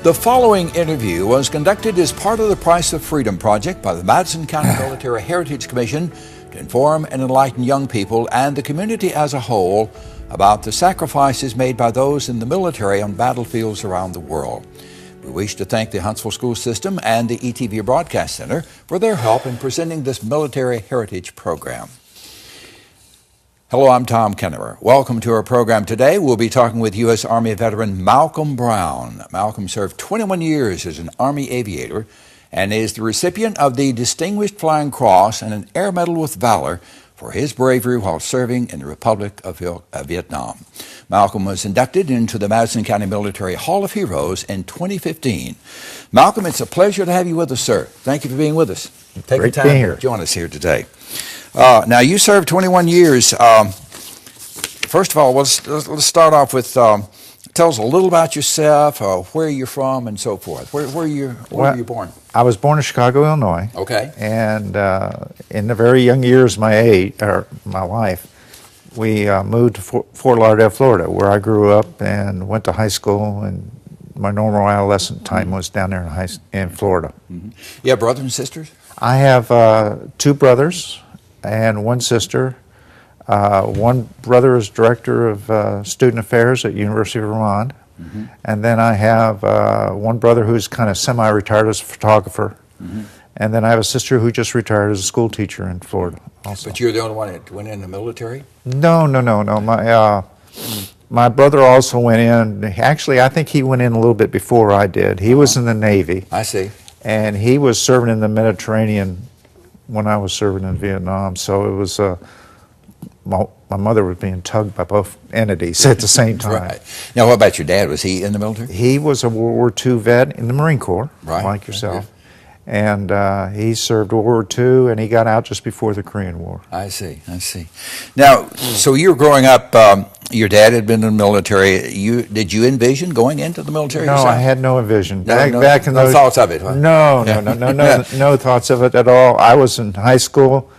The following interview was conducted as part of the Price of Freedom project by the Madison County Military Heritage Commission to inform and enlighten young people and the community as a whole about the sacrifices made by those in the military on battlefields around the world. We wish to thank the Huntsville School System and the ETV Broadcast Center for their help in presenting this military heritage program. Hello, I'm Tom Kennemer. Welcome to our program today. We'll be talking with U.S. Army veteran Malcolm Brown. Malcolm served 21 years as an Army aviator and is the recipient of the Distinguished Flying Cross and an Air Medal with Valor for his bravery while serving in the Republic of Vietnam. Malcolm was inducted into the Madison County Military Hall of Heroes in 2015. Malcolm, it's a pleasure to have you with us, sir. Thank you for being with us. Take the time to join us here today. Now, you served 21 years. First of all, let's start off with tell us a little about yourself, where you're from, and so forth. Where were you born? I was born in Chicago, Illinois. Okay. And in the very young years of my life, we moved to Fort Lauderdale, Florida, where I grew up and went to high school. And my normal adolescent time was down there in Florida. Mm-hmm. You have brothers and sisters? I have two brothers and one sister. One brother is director of student affairs at University of Vermont, and then I have one brother who's kind of semi-retired as a photographer, and then I have a sister who just retired as a school teacher in Florida also. But you're the only one that went in the military? No. My brother also went in. Actually, I think he went in a little bit before I did. He was in the Navy. I see. And he was serving in the Mediterranean when I was serving in Vietnam, so it was my mother was being tugged by both entities at the same time. Right. Now, what about your dad? Was he in the military? He was a World War II vet in the Marine Corps, like yourself. And he served World War II, and he got out just before the Korean War. I see. Now, so you were growing up, your dad had been in the military. Did you envision going into the military yourself? I had no envision. Back in those thoughts of it, huh? No thoughts of it at all. I was in high school,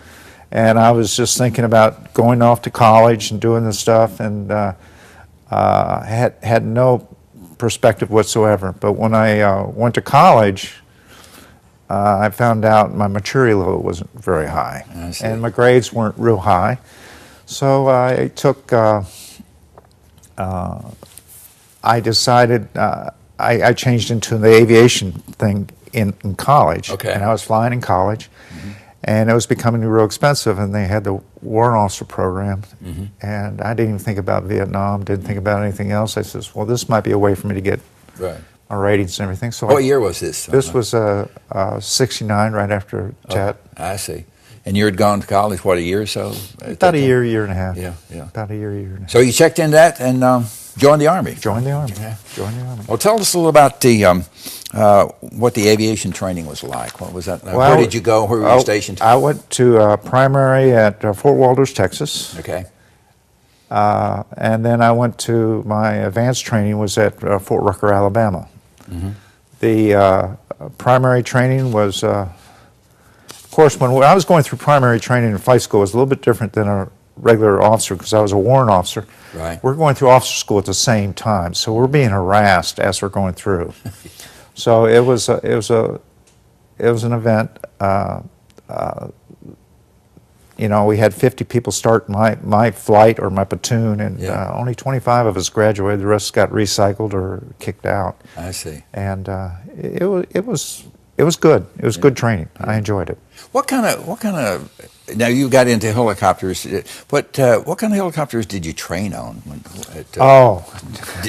and I was just thinking about going off to college and doing this stuff, and had no perspective whatsoever. But when I went to college, I found out my maturity level wasn't very high, and my grades weren't real high. So I took. I decided I changed into the aviation thing in college, and I was flying in college, and it was becoming real expensive. And they had the warrant officer program, and I didn't even think about Vietnam, didn't think about anything else. I says, well, this might be a way for me to get my ratings and everything. So what year was this? This was 69, right after TET. I see. And you had gone to college, what, a year or so? About a year and a half. Yeah. About a year and a half. So you checked in that and joined the Army? Joined the Army. Yeah. Joined the Army. Well, tell us a little about the what the aviation training was like. What was that? Where did you go? Where were you stationed? I went to primary at Fort Walters, Texas. Okay. And then I went to my advanced training was at Fort Rucker, Alabama. The primary training was, of course, when I was going through primary training in flight school, it was a little bit different than a regular officer because I was a warrant officer. Right. We're going through officer school at the same time, so we're being harassed as we're going through. So it was an event. We had 50 people start my flight or my platoon, and only 25 of us graduated. The rest got recycled or kicked out. I see. And it was good. It was good training. I enjoyed it. What kind of now you got into helicopters? What kind of helicopters did you train on?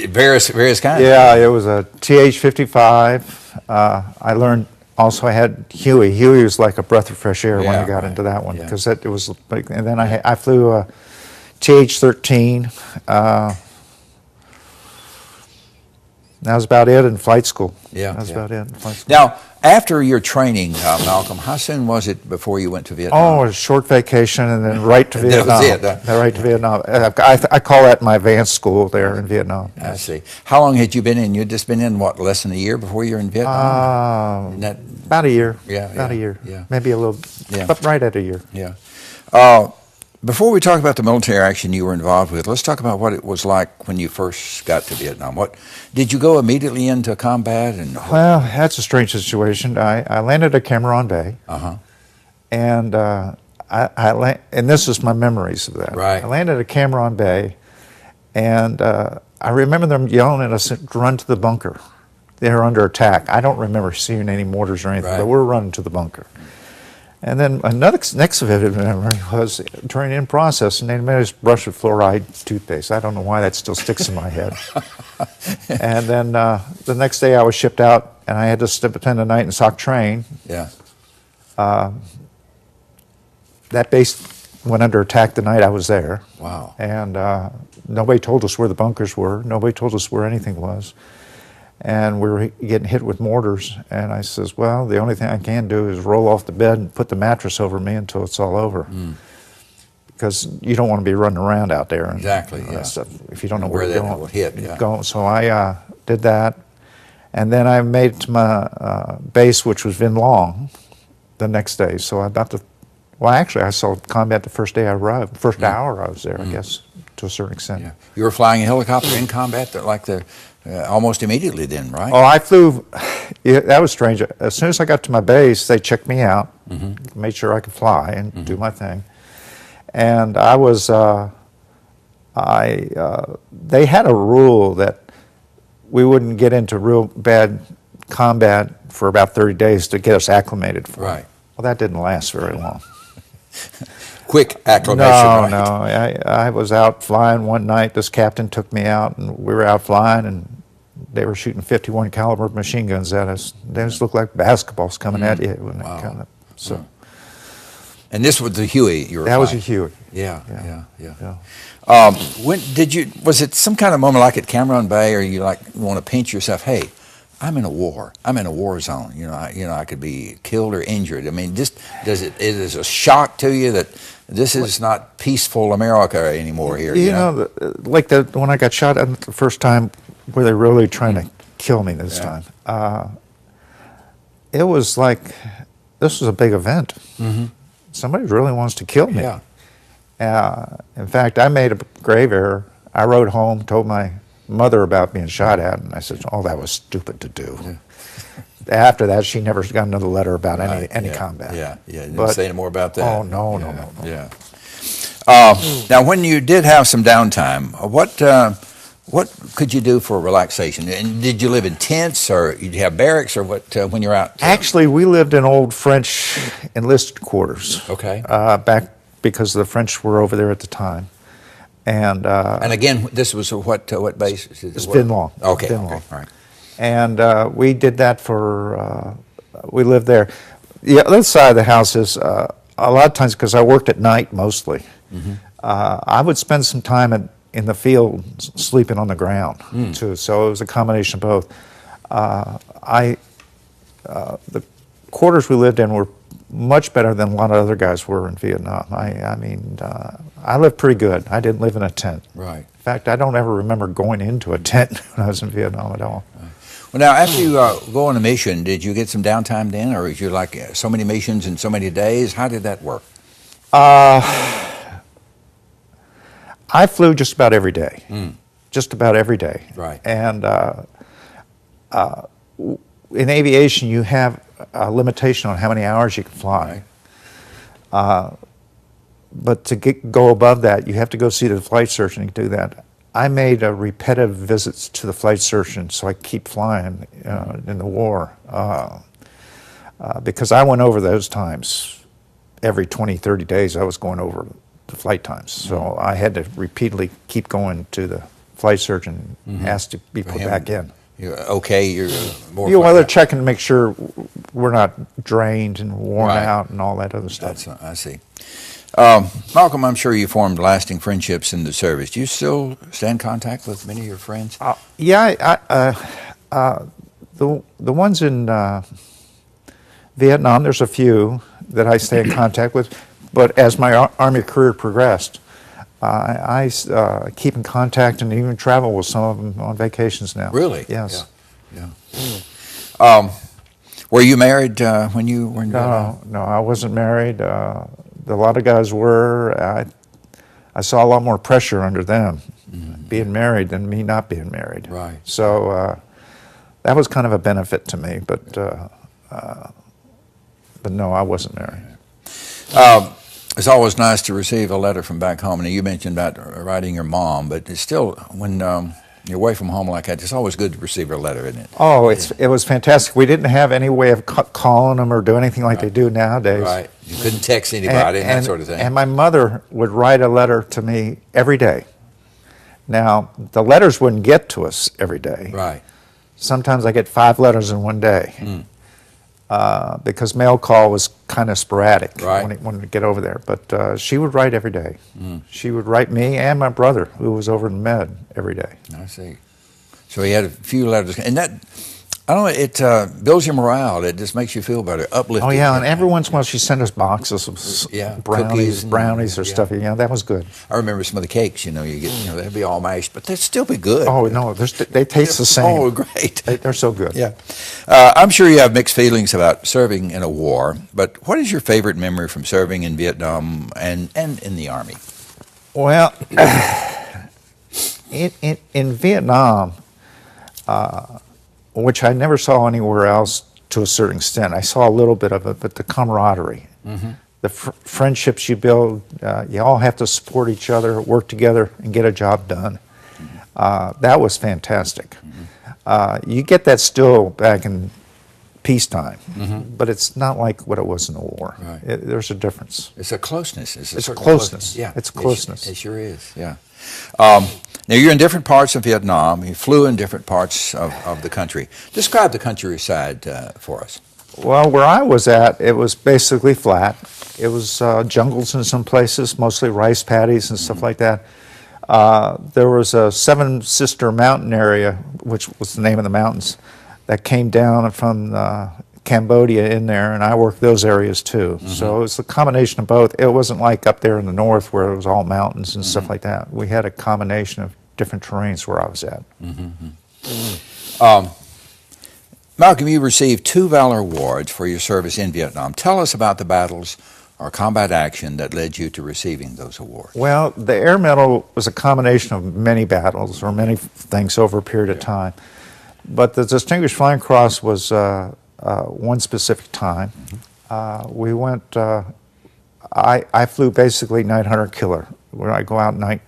Various kinds. Yeah, it was a TH-55. I learned. Also, I had Huey. Huey was like a breath of fresh air when I got into that one because it was like. And then I flew a TH-13. That was about it in flight school. That was about it in flight school. Now, after your training, Malcolm, how soon was it before you went to Vietnam? Oh, it was a short vacation and then right to Vietnam. That was it. Right to Vietnam. I call that my advanced school there in Vietnam. I see. How long had you been in? You'd just been in, what, less than a year before you were in Vietnam? About a year. Yeah. About a year. Yeah. Maybe a little, but right at a year. Yeah. Before we talk about the military action you were involved with, let's talk about what it was like when you first got to Vietnam. What did you go immediately into combat? And well, that's a strange situation. I landed at Cameron Bay, and and this is my memories of that. Right. I landed at Cameron Bay, and I remember them yelling at us to run to the bunker. They were under attack. I don't remember seeing any mortars or anything, but we're running to the bunker. And then another next vivid memory was during in process, and they made us brush with fluoride toothpaste. I don't know why that still sticks in my head. And then the next day I was shipped out, and I had to spend the night in Sac Train. Yeah. That base went under attack the night I was there. Wow. And nobody told us where the bunkers were. Nobody told us where anything was. And we were getting hit with mortars, and I says, well, the only thing I can do is roll off the bed and put the mattress over me until it's all over. Because you don't want to be running around out there. And exactly, that stuff, if you don't know where you're going. Will hit, yeah. Going. So I did that, and then I made it to my base, which was Vinh Long, the next day. So I got to, well, actually, I saw combat the first day I arrived, first hour I was there, I guess, to a certain extent. Yeah. You were flying a helicopter in combat, like the almost immediately then, right? Oh, I flew, yeah, that was strange. As soon as I got to my base, they checked me out, made sure I could fly and do my thing. And I was, they had a rule that we wouldn't get into real bad combat for about 30 days to get us acclimated for it. Right. Well, that didn't last very long. Quick acclimation, No, right? no. I was out flying one night. This captain took me out, and we were out flying, and they were shooting 51 caliber machine guns at us. They just looked like basketballs coming at you when they come up. So, and this was the Huey you were that flying. was a Huey. Yeah. When did you? Was it some kind of moment like at Cameron Bay, or you like want to pinch yourself? Hey, I'm in a war. I'm in a war zone. I could be killed or injured. I mean, just it is a shock to you that this is not peaceful America anymore here. You know, like when I got shot at the first time, where they were really trying to kill me this time. It was like this was a big event. Somebody really wants to kill me. In fact, I made a grave error. I wrote home, told my mother about being shot at, and I said, "Oh, that was stupid to do." After that, she never got another letter about any combat. Yeah. Didn't say any more about that. Oh no. Yeah. Now, when you did have some downtime, what could you do for relaxation? And did you live in tents, or you have barracks, or what? When you're out? Actually, we lived in old French enlisted quarters. Okay. Back because the French were over there at the time. And again, this was what base? It's Vinh Long. Okay. Vinh Long. All right. And we did that for. We lived there. The other side of the house is a lot of times because I worked at night mostly. I would spend some time in the field sleeping on the ground too. So it was a combination of both. The quarters we lived in were much better than a lot of other guys were in Vietnam. I mean, I lived pretty good. I didn't live in a tent. Right. In fact, I don't ever remember going into a tent when I was in Vietnam at all. Right. Well, now, after you go on a mission, did you get some downtime then, or did you like so many missions in so many days? How did that work? I flew just about every day. Just about every day. Right. And in aviation, you have a limitation on how many hours you can fly. Right. But to go above that, you have to go see the flight surgeon to do that. I made repetitive visits to the flight surgeon so I keep flying in the war. Because I went over those times. Every 20, 30 days, I was going over the flight times. So I had to repeatedly keep going to the flight surgeon, asked to be put back in. You're okay, you're more... Well, they're checking to make sure we're not drained and worn out and all that other stuff. I see. Malcolm, I'm sure you formed lasting friendships in the service. Do you still stay in contact with many of your friends? The ones in Vietnam, there's a few that I stay in contact with, but as my Army career progressed, I keep in contact and even travel with some of them on vacations now. Really? Yes. Yeah. Were you married when you were in Vietnam? No, I wasn't married. A lot of guys were. I saw a lot more pressure under them being married than me not being married. Right. So that was kind of a benefit to me, but no, I wasn't married. It's always nice to receive a letter from back home. And you mentioned about writing your mom, but it's still, when you're away from home like that, it's always good to receive a letter, isn't it? Oh, it was fantastic. We didn't have any way of calling them or do anything like they do nowadays. Right. You couldn't text anybody and that sort of thing. And my mother would write a letter to me every day. Now, the letters wouldn't get to us every day. Right. Sometimes I get 5 letters in one day. Because mail call was kind of sporadic when we get over there. But she would write every day. She would write me and my brother, who was over in Med, every day. I see. So he had a few letters. And that, I don't know, it builds your morale. It just makes you feel better, uplifted. Oh, yeah, and every once in a while she sent us boxes of brownies or stuff. Yeah, that was good. I remember some of the cakes, you get, they'd be all mashed, but they'd still be good. Oh, no, they taste the same. Oh, great. They're so good. Yeah. I'm sure you have mixed feelings about serving in a war, but what is your favorite memory from serving in Vietnam and in the Army? Well, in Vietnam, which I never saw anywhere else to a certain extent. I saw a little bit of it, but the camaraderie, the friendships you build, you all have to support each other, work together, and get a job done. That was fantastic. You get that still back in peacetime, but it's not like what it was in the war. Right. There's a difference. It's a closeness. It's a closeness. Yeah, it's closeness. It sure is. Yeah. Now, you're in different parts of Vietnam. You flew in different parts of the country. Describe the countryside for us. Well, where I was at, it was basically flat. It was jungles in some places, mostly rice paddies and stuff like that. There was a Seven Sister Mountain area, which was the name of the mountains, that came down from Cambodia in there, and I worked those areas too. So it was a combination of both. It wasn't like up there in the north where it was all mountains and stuff like that. We had a combination of different terrains where I was at. Malcolm, you received 2 Valor Awards for your service in Vietnam. Tell us about the battles or combat action that led you to receiving those awards. Well, the Air Medal was a combination of many battles or many things over a period of time. But the Distinguished Flying Cross was one specific time. We went, I flew basically night hunter killer, where I go out at night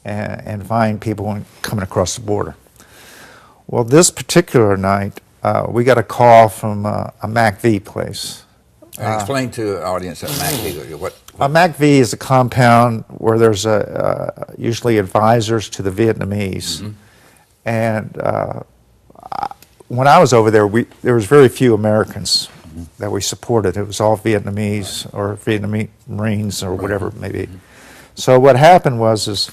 and find people coming across the border. Well, this particular night, we got a call from a MACV place. Explain to the audience that MACV, what? A MACV is a compound where there's usually advisors to the Vietnamese. And when I was over there, there was very few Americans that we supported. It was all Vietnamese or Vietnamese Marines or whatever it may be. So what happened was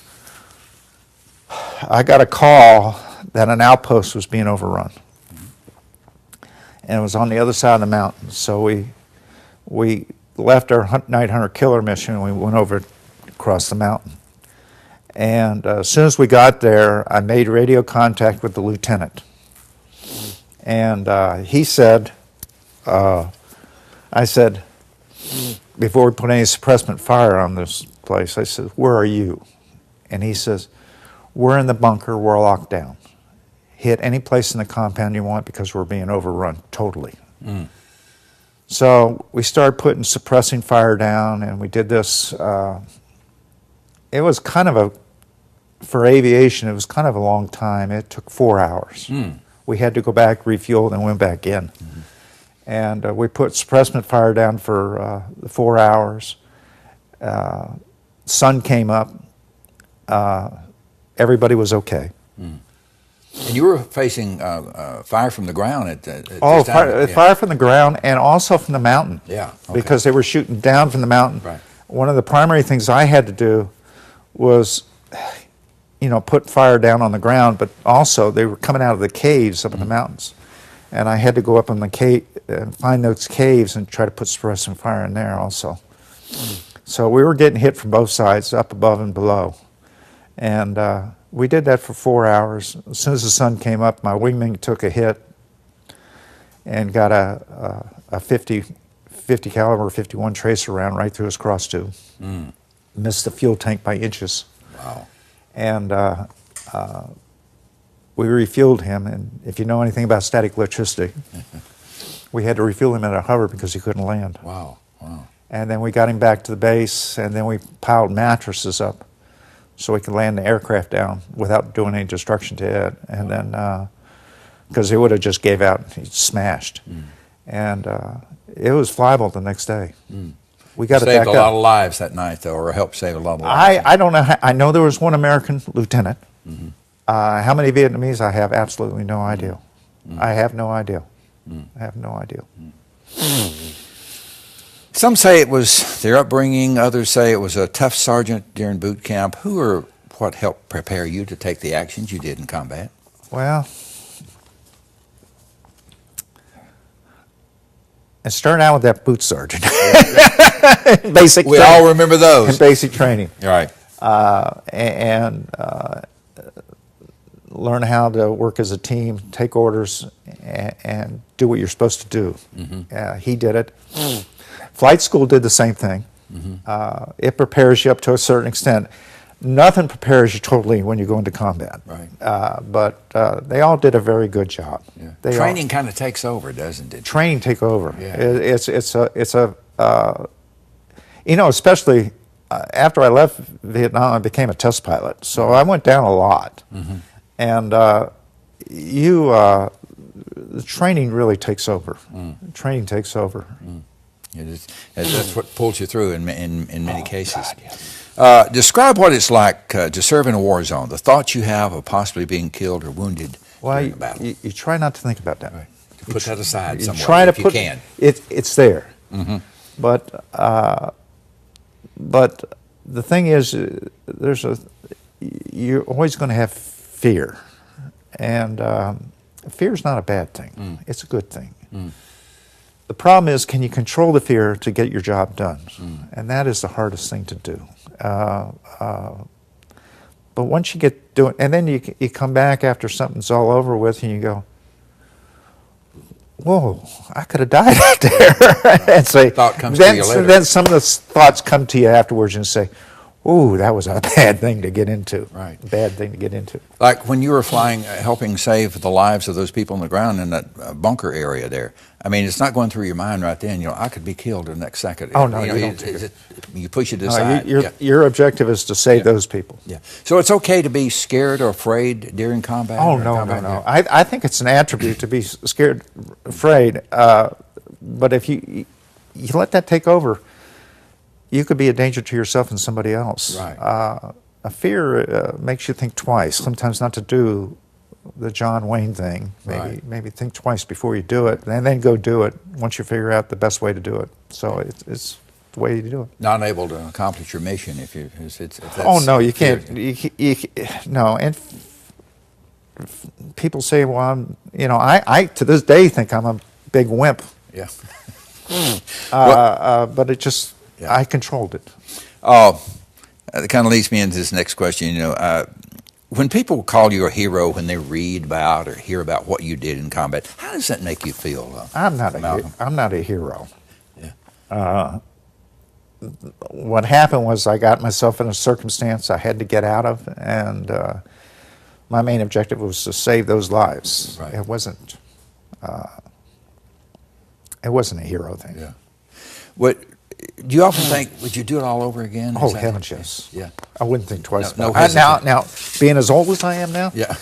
I got a call that an outpost was being overrun. And it was on the other side of the mountain. So we left our night hunter killer mission and we went over across the mountain. And as soon as we got there, I made radio contact with the lieutenant. And he said, I said, before we put any suppressant fire on this place, I said, where are you? And he says, we're in the bunker, we're locked down. Hit any place in the compound you want because we're being overrun totally. So we started putting suppressing fire down, and we did this. It was kind of for aviation, it was kind of a long time. It took 4 hours. We had to go back, refuel, then went back in. And we put suppressant fire down for 4 hours. Sun came up. Everybody was okay. And you were facing fire from the ground at this time? Fire from the ground and also from the mountain. Yeah. Okay. Because they were shooting down from the mountain. Right. One of the primary things I had to do was, put fire down on the ground, but also they were coming out of the caves up in the mountains. And I had to go up in the cave and find those caves and try to put suppressant fire in there also. So we were getting hit from both sides, up above and below. And we did that for 4 hours. As soon as the sun came up, my wingman took a hit and got a 50 caliber 51 tracer round right through his cross tube. missed the fuel tank by inches. Wow. And we refueled him, and if you know anything about static electricity, we had to refuel him at a hover because he couldn't land. Wow, wow. And then we got him back to the base, and then we piled mattresses up so we could land the aircraft down without doing any destruction to it. And then, because it would have just gave out, he smashed. And it was flyable the next day. We got it back up. Saved a lot of lives that night, though, or helped save a lot of lives. I don't know. I know there was one American lieutenant. How many Vietnamese? I have absolutely no idea. I have no idea. I have no idea. Some say it was their upbringing. Others say it was a tough sergeant during boot camp. Who or what helped prepare you to take the actions you did in combat? Well, it started out with that boot sergeant. Basic. We all remember those. And basic training. Right. And learn how to work as a team, take orders, and do what you're supposed to do. He did it. Flight school did the same thing. It prepares you up to a certain extent. Nothing prepares you totally when you go into combat. Right. But they all did a very good job. Yeah. Training kind of takes over, doesn't it? Training take over. Yeah. It's a you know, especially after I left Vietnam, I became a test pilot. So I went down a lot. And the training really takes over. Training takes over. That's what pulls you through in many cases. God, yeah. Describe what it's like to serve in a war zone, the thoughts you have of possibly being killed or wounded during a battle. You try not to think about that. Right. To put that aside somewhere try if to you can. It's there. But the thing is, you're always going to have fear. And fear is not a bad thing. It's a good thing. The problem is, can you control the fear to get your job done? And that is the hardest thing to do. But once you get doing, and then you come back after something's all over with, and you go, "Whoa, I could have died out there." And say, thought comes to you later. Then some of the thoughts come to you afterwards, and say, "Ooh, that was a bad thing to get into." Right. Bad thing to get into. Like when you were flying, helping save the lives of those people on the ground in that bunker area there. I mean, it's not going through your mind right then. You know, I could be killed in the next second. Oh no, you don't. You push it aside. Your objective is to save those people. Yeah. So it's okay to be scared or afraid during combat. Oh no. I think it's an attribute to be scared, afraid. But if you let that take over, you could be a danger to yourself and somebody else. Right. A fear makes you think twice, sometimes not to do the John Wayne thing. Maybe think twice before you do it, and then go do it once you figure out the best way to do it. So it's the way to do it. Not able to accomplish your mission if that's oh no, you can't. No, and people say, well, I to this day think I'm a big wimp. Yeah. But it just, I controlled it. That kind of leads me into this next question. When people call you a hero, when they read about or hear about what you did in combat, how does that make you feel? I'm not a hero. Yeah. What happened was I got myself in a circumstance I had to get out of, and my main objective was to save those lives. Right. It wasn't a hero thing. Yeah. Do you often think, would you do it all over again? Oh, heavens, yes. Yeah. I wouldn't think twice No, about it. Now, being as old as I am now, yeah.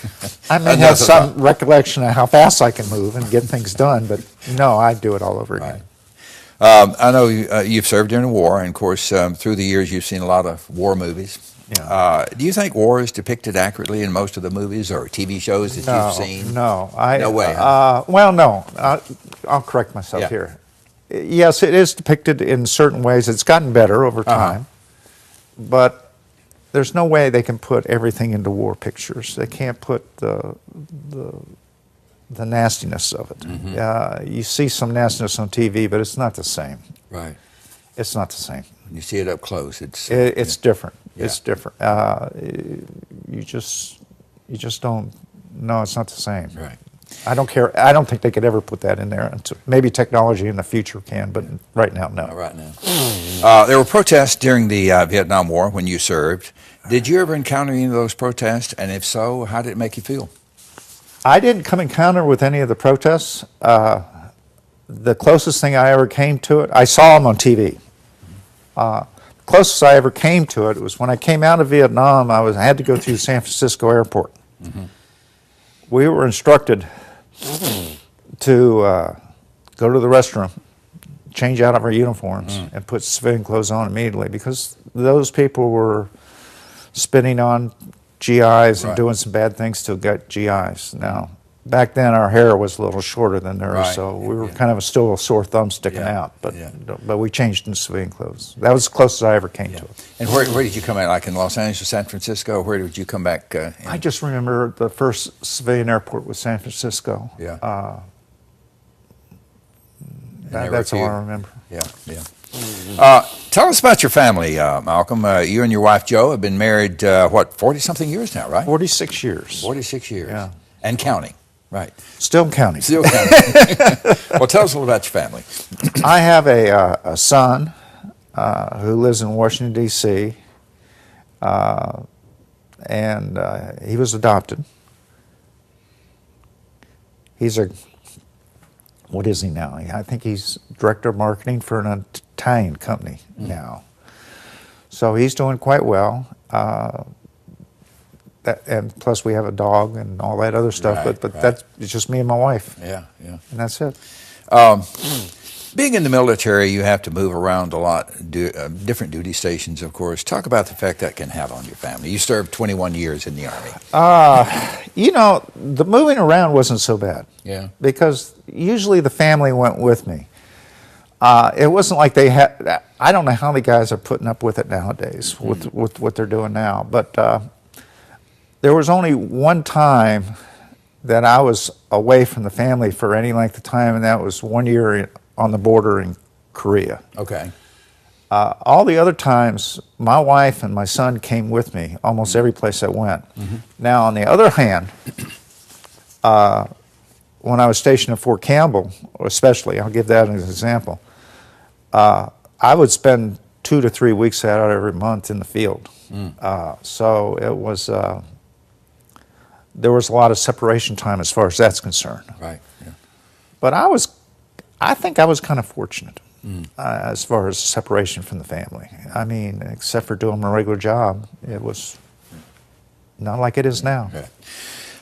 I may have some recollection of how fast I can move and get things done, but no, I'd do it all over again. Right. I know you've served during the war, and of course, through the years, you've seen a lot of war movies. Yeah. Do you think war is depicted accurately in most of the movies or TV shows that you've seen? No. No way. Huh? Well, no. I'll correct myself here. Yes, it is depicted in certain ways. It's gotten better over time, but there's no way they can put everything into war pictures. They can't put the nastiness of it. You see some nastiness on TV, but it's not the same. Right. It's not the same. When you see it up close, it's different. Yeah. It's different. You just don't. No, it's not the same. Right. I don't care. I don't think they could ever put that in there. Maybe technology in the future can, but right now, no. Not right now. There were protests during the Vietnam War when you served. Did you ever encounter any of those protests? And if so, how did it make you feel? I didn't come encounter with any of the protests. The closest thing I ever came to it, I saw them on TV. The closest I ever came to it was when I came out of Vietnam. I had to go through San Francisco airport. We were instructed to go to the restroom, change out of our uniforms, and put civilian clothes on immediately, because those people were spitting on GIs and doing some bad things to get GIs. Now, back then our hair was a little shorter than theirs, so we were kind of still a sore thumb sticking out. But we changed into civilian clothes. That was as close as I ever came to it. And where did you come out? Like in Los Angeles, San Francisco? Where did you come back? I just remember the first civilian airport was San Francisco. That's all I remember. Tell us about your family, Malcolm. You and your wife, Jo, have been married, what, 40-something years now, right? 46 years. 46 years. Yeah. And counting, right. Still counting. Still counting. Well, tell us a little about your family. I have a son who lives in Washington, D.C., and he was adopted. He's what is he now? I think he's director of marketing for an Italian company now. So he's doing quite well. And plus we have a dog and all that other stuff, but that's it's just me and my wife. And that's it. Being in the military, you have to move around a lot, different duty stations, of course. Talk about the effect that can have on your family. You served 21 years in the Army. You know, the moving around wasn't so bad. Because usually the family went with me. It wasn't like they had, I don't know how the guys are putting up with it nowadays, with what they're doing now, but there was only one time that I was away from the family for any length of time, and that was 1 year on the border in Korea. All the other times, my wife and my son came with me almost every place I went. Now, on the other hand, when I was stationed at Fort Campbell, especially, I'll give that as an example, I would spend 2 to 3 weeks out every month in the field. So it was, there was a lot of separation time as far as that's concerned. But I think I was kind of fortunate as far as separation from the family. I mean, except for doing my regular job, it was not like it is now.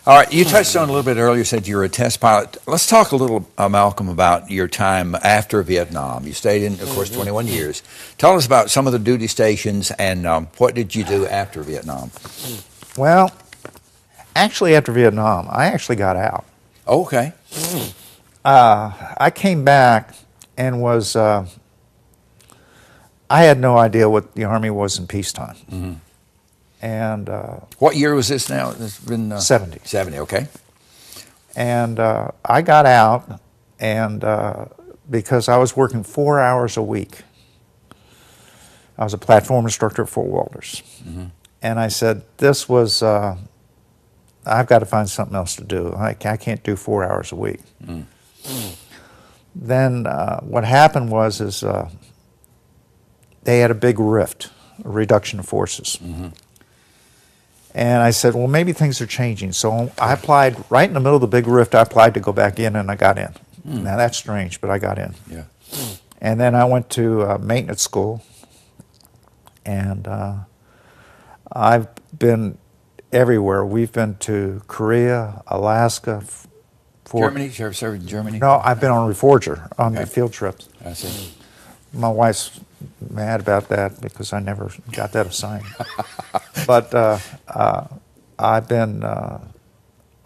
All right, you touched on a little bit earlier, said you were a test pilot. Let's talk a little, Malcolm, about your time after Vietnam. You stayed in, of course, 21 years. Tell us about some of the duty stations and what did you do after Vietnam? Well, actually after Vietnam, I actually got out. I came back and was, I had no idea what the Army was in peacetime. And what year was this now? It's been 70. 70, okay. And I got out, and because I was working 4 hours a week. I was a platform instructor at Fort Walters. And I said, this was, I've got to find something else to do. I can't do 4 hours a week. Then what happened was they had a big rift, a reduction of forces. And I said, well, maybe things are changing. So I applied right in the middle of the big rift. I applied to go back in, and I got in. Now that's strange, but I got in. And then I went to maintenance school, and I've been everywhere. We've been to Korea, Alaska. Germany? You ever served in Germany? No, I've been on Reforger on the field trips. I see. My wife's mad about that because I never got that assigned. But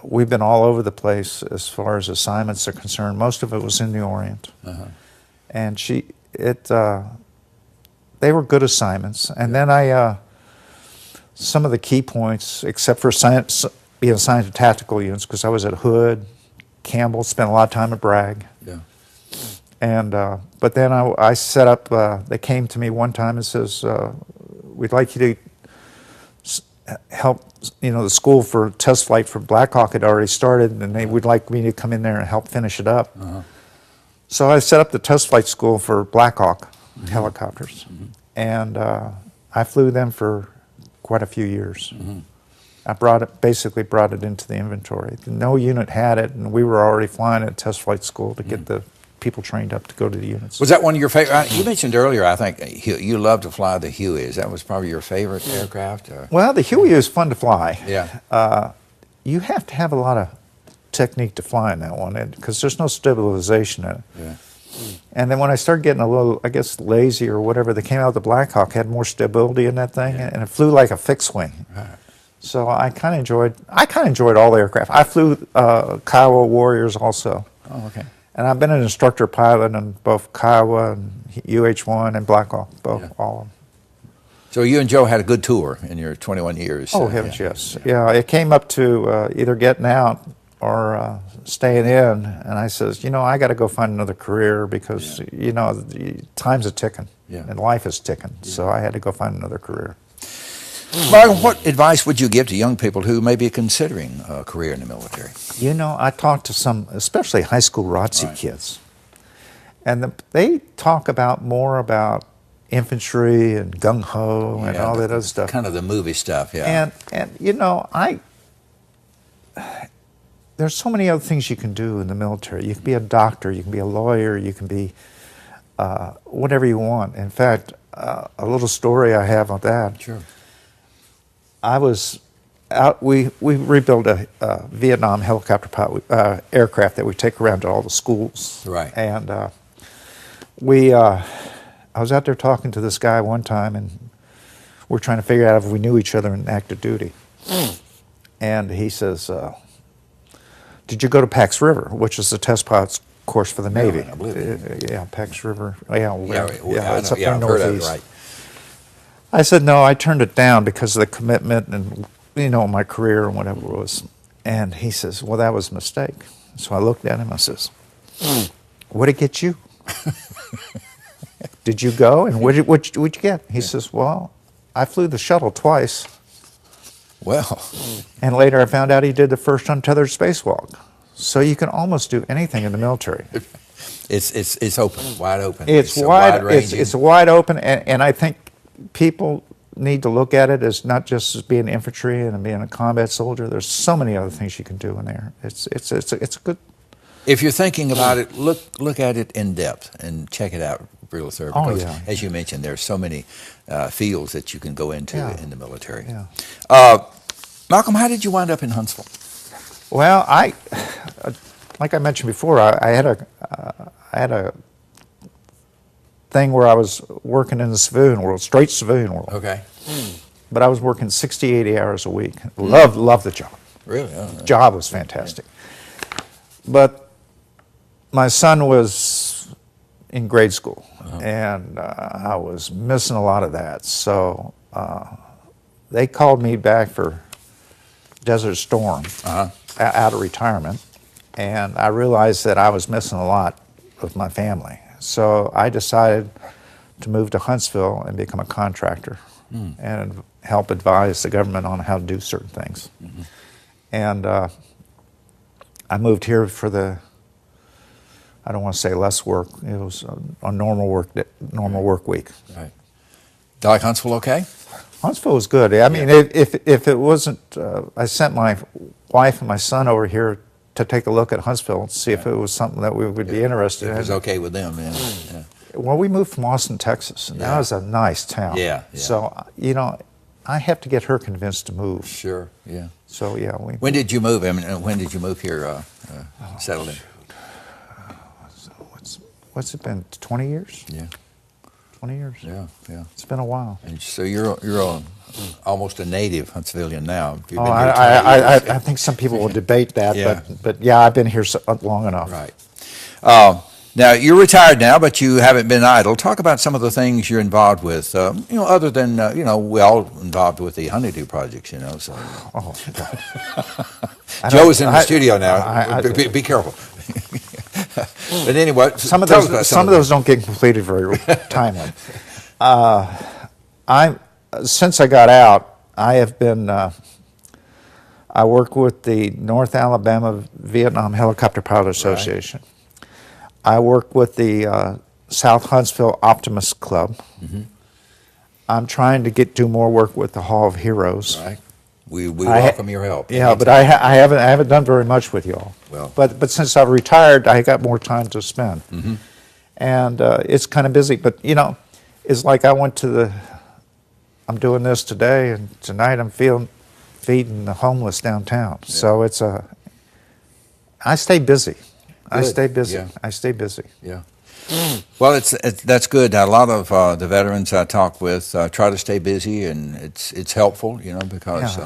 we've been all over the place as far as assignments are concerned. Most of it was in the Orient. And they were good assignments. And then some of the key points, except for being assigned to tactical units, because I was at Hood, Campbell, spent a lot of time at Bragg. And but then I set up. They came to me one time and says, "We'd like you to help. The school for test flight for Black Hawk had already started, and they would like me to come in there and help finish it up." So I set up the test flight school for Black Hawk, helicopters, and I flew them for quite a few years. I basically brought it into the inventory. No unit had it, and we were already flying at test flight school to get the people trained up to go to the units. Was that one of your favorite? You mentioned earlier, I think, you loved to fly the Hueys. That was probably your favorite aircraft? Well, the Huey is fun to fly. Yeah. You have to have a lot of technique to fly in that one, because there's no stabilization in it. Yeah. And then when I started getting a little, I guess, lazy or whatever, they came out, the Black Hawk had more stability in that thing, and it flew like a fixed wing. Right. So I kind of enjoyed all the aircraft. I flew Kiowa Warriors also. Oh, okay. And I've been an instructor pilot on both Kiowa and UH-1 and Black Hawk, all of them. So you and Joe had a good tour in your 21 years. Oh, heavens, yes. Yeah, it came up to either getting out or staying in, and I says, I got to go find another career because, time's a ticking, and life is ticking, so I had to go find another career. Michael, what advice would you give to young people who may be considering a career in the military? I talked to some, especially high school ROTC kids, and they talk more about infantry and gung-ho and all that other stuff. Kind of the movie stuff, yeah. And there's so many other things you can do in the military. You can be a doctor, you can be a lawyer, you can be whatever you want. In fact, a little story I have on that. Sure. I was out, we rebuilt a Vietnam helicopter aircraft that we take around to all the schools. Right. And I was out there talking to this guy one time, and we're trying to figure out if we knew each other in active duty. And he says, did you go to Pax River, which is the test pilot's course for the Navy? I believe it. Yeah, Pax River. Yeah, it's up in there northeast. Right. I said, no, I turned it down because of the commitment and, my career and whatever it was. And he says, well, that was a mistake. So I looked at him, I says, what'd it get you? Did you go, and what'd you get? He says, well, I flew the shuttle twice. Well. And later I found out he did the first untethered spacewalk. So you can almost do anything in the military. It's open, wide open. It's wide open, and I think people need to look at it as not just as being infantry and being a combat soldier. There's so many other things you can do in there. It's a good. If you're thinking about it, look at it in depth and check it out real thoroughly. Because, as you mentioned, there are so many fields that you can go into in the military. Yeah. Malcolm, how did you wind up in Huntsville? Well, like I mentioned before, I had a thing where I was working in the civilian world, straight civilian world. Okay. But I was working 60, 80 hours a week. Loved the job. Really? The job was fantastic. But my son was in grade school, and I was missing a lot of that. So they called me back for Desert Storm out of retirement, and I realized that I was missing a lot with my family. So I decided to move to Huntsville and become a contractor and help advise the government on how to do certain things. And I moved here for I don't want to say less work. It was a normal work week. Right. Do you like Huntsville okay? Huntsville was good. I mean, if it wasn't, I sent my wife and my son over here to take a look at Huntsville and see if it was something that we would be interested in. It was okay with them, yeah. Well, we moved from Austin, Texas, and that was a nice town. Yeah. So, I have to get her convinced to move. Sure, yeah. So, yeah. When did you move? I mean, when did you move here, settled in? What's it been, 20 years? Yeah. 20 years. Yeah. It's been a while. And so you're almost a native Huntsvillian now. I think some people will debate that, but yeah, I've been here long enough. Right. Now, you're retired now, but you haven't been idle. Talk about some of the things you're involved with, other than, we're all involved with the Honeydew projects, So. Oh, God. Joe's in the studio now. Be careful. But anyway, some of those don't get completed very timely. Since I got out, I have been. I work with the North Alabama Vietnam Helicopter Pilot Association. I work with the South Huntsville Optimist Club. I'm trying to do more work with the Hall of Heroes. Right. We welcome your help. Yeah, but I haven't done very much with y'all. Well, but since I've retired, I got more time to spend, and it's kind of busy. But you know, it's like I'm doing this today, and tonight I'm feeding the homeless downtown. Yeah. So I stay busy. Good. I stay busy. Yeah. I stay busy. Yeah. Well, that's good. A lot of the veterans I talk with try to stay busy, and it's helpful, you know, because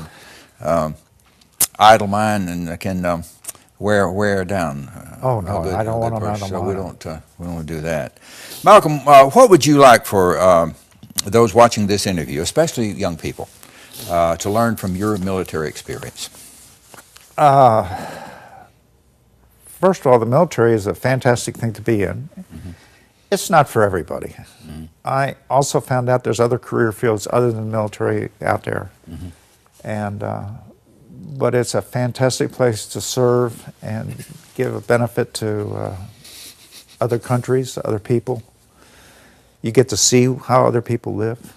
idle mind can wear down. Oh no, I don't want to. So we don't want to do that. Malcolm, what would you like for those watching this interview, especially young people, to learn from your military experience? First of all, the military is a fantastic thing to be in. It's not for everybody. I also found out there's other career fields other than military out there. And but it's a fantastic place to serve and give a benefit to other countries, other people. You get to see how other people live,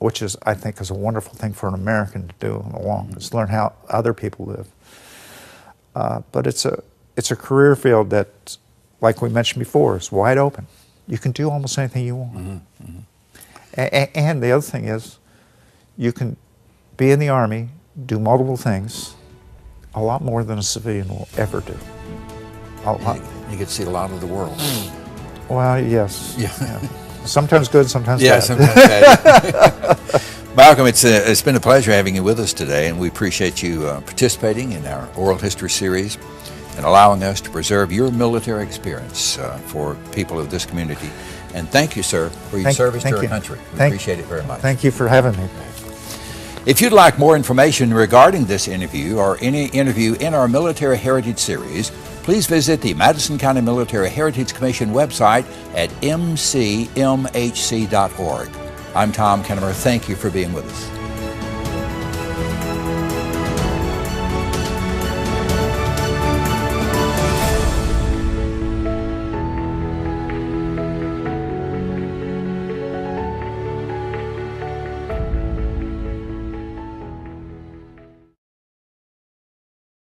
which I think is a wonderful thing for an American to do along, is learn how other people live. But it's a career field that, like we mentioned before, is wide open. You can do almost anything you want. And the other thing is, you can be in the Army, do multiple things, a lot more than a civilian will ever do. You get to see a lot of the world. Well, yes. Yeah. Sometimes good, sometimes bad. Yeah, sometimes bad. Malcolm, it's been a pleasure having you with us today, and we appreciate you participating in our oral history series and allowing us to preserve your military experience for people of this community. And thank you, sir, for your service to our country. We appreciate it very much. Thank you for having me. If you'd like more information regarding this interview or any interview in our Military Heritage series, please visit the Madison County Military Heritage Commission website at mcmhc.org. I'm Tom Kennemer. Thank you for being with us.